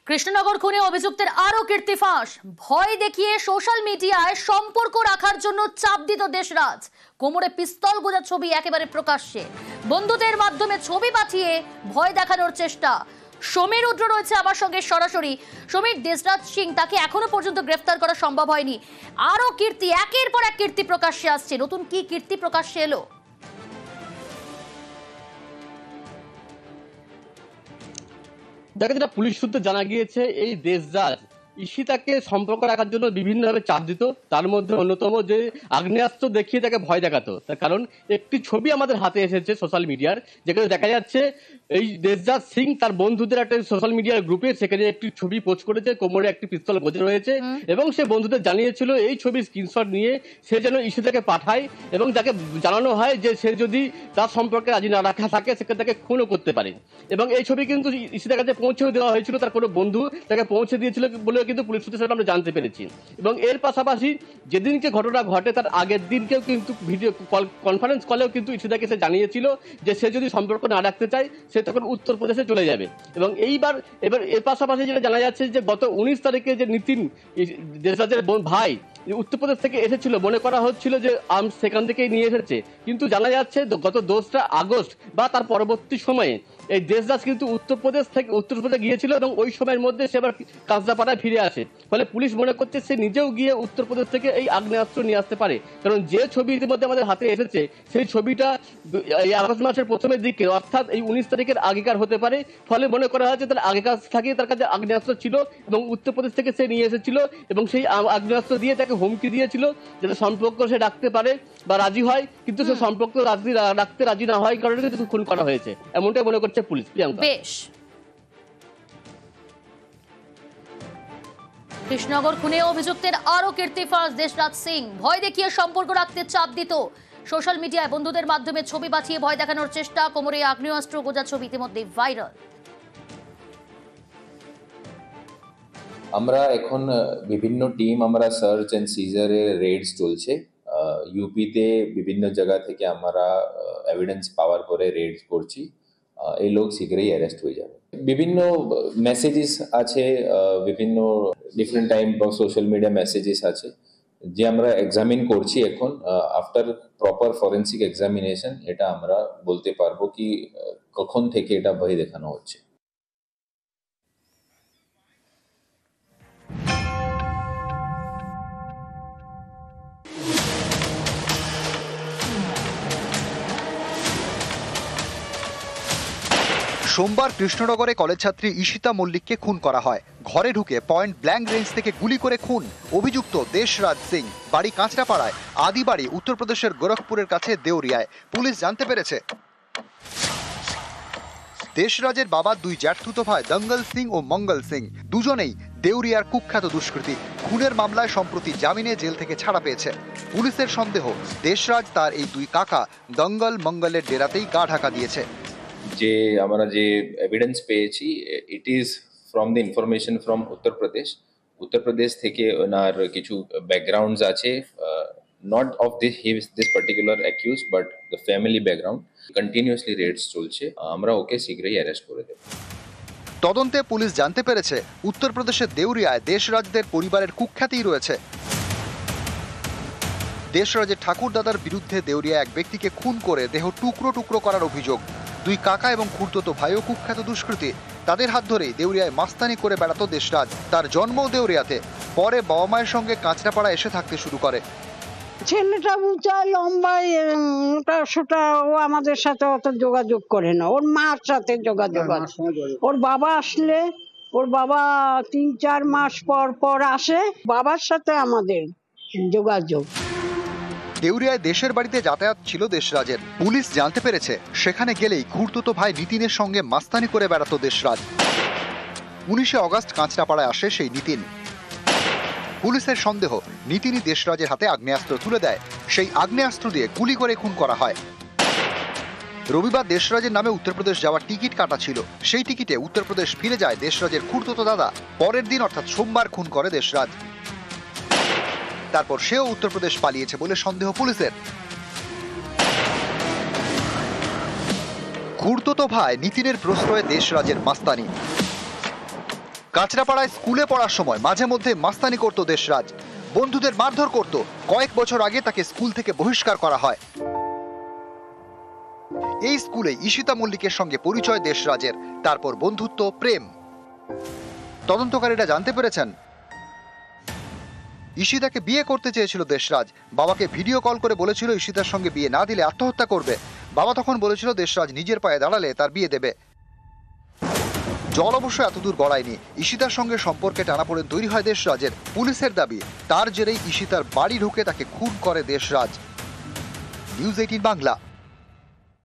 কৃষ্ণনগর খুনে অভিযুক্তের আরো কীর্তি ফাঁস। ভয় দেখিয়ে সোশ্যাল মিডিয়ায় সম্পর্ক রাখার জন্য চাপ দিত দেশরাজ। কোমরে পিস্তল গোজা ছবি একেবারে প্রকাশ্যে, বন্ধুদের মাধ্যমে ছবি পাঠিয়ে ভয় দেখানোর চেষ্টা। সমীর রুদ্র রয়েছে আমার সঙ্গে সরাসরি। সমীর, দেশরাজ সিং তাকে এখনো পর্যন্ত গ্রেফতার করা সম্ভব হয়নি, আরো কীর্তি একের পর এক কীর্তি প্রকাশ্যে আসছে। নতুন কি কীর্তি প্রকাশ্যে এলো? দেখা যেটা পুলিশ সূত্রে জানা গিয়েছে, এই দেশরাজ ঈশিতাকে সম্পর্ক রাখার জন্য বিভিন্নভাবে চাপ দিত। তার মধ্যে অন্যতম যে আগ্নেয়াস্ত্র দেখিয়ে তাকে ভয় দেখাতো। তার কারণ একটি ছবি আমাদের হাতে এসেছে সোশ্যাল মিডিয়ার, যেখানে দেখা যাচ্ছে এই দেশরাজ সিং তার বন্ধুদের একটা সোশ্যাল মিডিয়ার গ্রুপে সেখানে একটি ছবি পোস্ট করেছে, কোমরে একটি পিস্তল গোজা রয়েছে এবং সে বন্ধুদের জানিয়েছিল এই ছবির স্ক্রিনশট নিয়ে সে যেন ঈশিতাকে পাঠায় এবং তাকে জানানো হয় যে সে যদি তার সম্পর্কে রাজি না রাখা থাকে সেখানে তাকে খুনও করতে পারে। এবং এই ছবি কিন্তু ঈশিতার কাছে পৌঁছেও দেওয়া হয়েছিল, তার কোনো বন্ধু তাকে পৌঁছে দিয়েছিল বলে কিন্তু পুলিশ সূত্রে সেটা আমরা জানতে পেরেছি। এবং এর পাশাপাশি যেদিনকে ঘটনা ঘটে তার আগের দিনকেও কিন্তু ভিডিও কনফারেন্স কলেও কিন্তু ঈশিতাকে সে জানিয়েছিল যে সে যদি সম্পর্ক না রাখতে চায় সে তখন উত্তরপ্রদেশে চলে যাবে। এবং এবার এর পাশাপাশি যেটা জানা যাচ্ছে যে গত 19 তারিখে যে নিতিন দেশরাজের ভাই উত্তরপ্রদেশ থেকে এসেছিল, মনে করা হচ্ছিল যে আর্মস সেখান থেকেই নিয়ে এসেছে, কিন্তু জানা যাচ্ছে গত 2 আগস্ট বা তার পরবর্তী সময়ে এই দেশরাজ কিন্তু উত্তরপ্রদেশে গিয়েছিল এবং ওই সময়ের মধ্যে সে আবার কাঁচরাপাড়ায় ফিরে আসে। ফলে পুলিশ মনে করছে সে নিজেও গিয়ে উত্তরপ্রদেশ থেকে এই আগ্নেয়াস্ত্র নিয়ে আসতে পারে, কারণ যে ছবি ইতিমধ্যে আমাদের হাতে এসেছে সেই ছবিটা এই আগস্ট মাসের প্রথমের দিকে, অর্থাৎ এই 19 তারিখের আগেকার হতে পারে। ফলে মনে করা হচ্ছে তার আগেকার থেকে তার কাছে আগ্নেয়াস্ত্র ছিল এবং উত্তরপ্রদেশ থেকে সে নিয়ে এসেছিল এবং সেই আগ্নেয়াস্ত্র দিয়ে তাকে হুমকি দিয়েছিল যাতে সম্পর্ক সে রাখতে পারে বা রাজি হয়, কিন্তু সে সম্পর্ক রাখতে রাজি না হয় কারণে কিন্তু খুন করা হয়েছে, এমনটাই মনে করছে পুলিশ। বেশ, কৃষ্ণনগর খুনে অভিযুক্তের আরো কীর্তি ফাঁস। দেশরাজ সিং ভয় দেখিয়ে সম্পর্ক রাখতে চাপ দিত সোশ্যাল মিডিয়ায়, বন্ধুদের মাধ্যমে ছবি পাঠিয়ে ভয় দেখানোর চেষ্টা। কোমরে আগ্নেয়াস্ত্র গোজা ছবি ইতিমধ্যে ভাইরাল। আমরা এখন বিভিন্ন টিম আমরা সার্চ এন্ড সিজারে রেডস চলছে। ইউপিতে বিভিন্ন জায়গা থেকে আমরা এভিডেন্স পাওয়ার পরে রেডস করছি। এই লোক শীঘ্রই অ্যারেস্ট হয়ে যাবে। বিভিন্ন মেসেজেস আছে, বিভিন্ন different type of social media messages আছে যে আমরা এক্সামিন করছি এখন। আফটার প্রপার ফরেন্সিক এক্সামিনেশন এটা আমরা বলতে পারবো কি কখন থেকে এটা ভয় দেখানো হচ্ছে। সোমবার কৃষ্ণনগরে কলেজ ছাত্রী ঈশিতা মল্লিককে খুন করা হয়। ঘরে ঢুকে পয়েন্ট ব্ল্যাঙ্ক রেঞ্জ থেকে গুলি করে খুন। অভিযুক্ত দেশরাজ সিং, বাড়ি কাঁচরাপাড়ায়, আদি বাড়ি উত্তরপ্রদেশের গোরখপুরের কাছে দেউরিয়ায়। পুলিশ জানতে পেরেছে দেশরাজের বাবা 2 জ্যাঠতুতো ভাই দঙ্গল সিং ও মঙ্গল সিং, দুজনেই দেউরিয়ার কুখ্যাত দুষ্কৃতী। খুনের মামলায় সম্প্রতি জামিনে জেল থেকে ছাড়া পেয়েছে। পুলিশের সন্দেহ দেশরাজ তার এই 2 কাকা দঙ্গল মঙ্গলের ডেরাতেই গা ঢাকা দিয়েছে। যে আমরা যে এভিডেন্স পেয়েছি it is from the information from Uttar Pradesh থেকে ওনার কিছু ব্যাকগ্রাউন্ডস আছে, not of this particular accuse but the family background. Continuously raids চলছে, আমরা ওকে শীঘ্রই অ্যারেস্ট করে দেব। তদন্তে পুলিশ জানতে পেরেছে উত্তরপ্রদেশের দেউরিয়ায় দেশরাজদের পরিবারের কুখ্যাতি রয়েছে। দেশরাজের ঠাকুরদাদার বিরুদ্ধে দেউরিয়া এক ব্যক্তিকে খুন করে দেহ টুকরো টুকরো করার অভিযোগ। 2 কাকা এবং খুড়তুতো ভাইও কুখ্যাত দুষ্কৃতী। তাদের হাত ধরেই দেউরিয়ায় মাস্তানি করে বেড়াতো দেশরাজ। তার জন্মও দেউরিয়াতে, পরে বাবা মায়ের সঙ্গে কাঁচরাপাড়া এসে থাকতে শুরু করে। ছেলেটা উঁচা লম্বা মোটা সোটা, ও আমাদের সাথে অত যোগাযোগ করে না, ওর মার সাথে যোগাযোগ আছে। ওর বাবা আসলে, ওর বাবা 3-4 মাস পর পর আসে, বাবার সাথে আমাদের যোগাযোগ। দেউরিয়ায় দেশের বাড়িতে যাতায়াত ছিল দেশরাজের। পুলিশ জানতে পেরেছে সেখানে গেলেই খুড়তুতো ভাই নিতিনের সঙ্গে মাস্তানি করে বেড়াতো দেশরাজ। 19 আগস্ট কাঁচরাপাড়ায় আসে সেই নিতিন। পুলিশের সন্দেহ নিতিনই দেশরাজের হাতে আগ্নেয়াস্ত্র তুলে দেয়। সেই আগ্নেয়াস্ত্র দিয়ে গুলি করে খুন করা হয়। রবিবার দেশরাজের নামে উত্তরপ্রদেশ যাওয়ার টিকিট কাটা ছিল। সেই টিকিটে উত্তরপ্রদেশ ফিরে যায় দেশরাজের খুড়তুতো দাদা। পরের দিন অর্থাৎ সোমবার খুন করে দেশরাজ। তারপর সেও উত্তরপ্রদেশ পালিয়েছে বলে সন্দেহ পুলিশের। খুড়তুতো ভাই নিতিনের প্রশ্রয়ে দেশরাজের মাস্তানি। কাঁচরাপাড়ায় স্কুলে পড়ার সময় মাঝে মধ্যে মাস্তানি করত দেশরাজ, বন্ধুদের মারধর করত। কয়েক বছর আগে তাকে স্কুল থেকে বহিষ্কার করা হয়। এই স্কুলে ঈশিতা মল্লিকের সঙ্গে পরিচয় দেশরাজের, তারপর বন্ধুত্ব, প্রেম। তদন্তকারীরা জানতে পেরেছেন ঈশিতাকে বিয়ে করতে চেয়েছিল দেশরাজ। বাবাকে ভিডিও কল করে বলেছিল ঈশিতার সঙ্গে বিয়ে না দিলে আত্মহত্যা করবে। বাবা তখন বলেছিল দেশরাজ নিজের পায়ে দাঁড়ালে তার বিয়ে দেবে। জল অবশ্য এতদূর গড়ায়নি। ঈশিতার সঙ্গে সম্পর্কে টানাপোড়েন তৈরি হয় দেশরাজের। পুলিশের দাবি তার জেরেই ঈশিতার বাড়ি ঢুকে তাকে খুন করে দেশরাজ। নিউজ 18 বাংলা।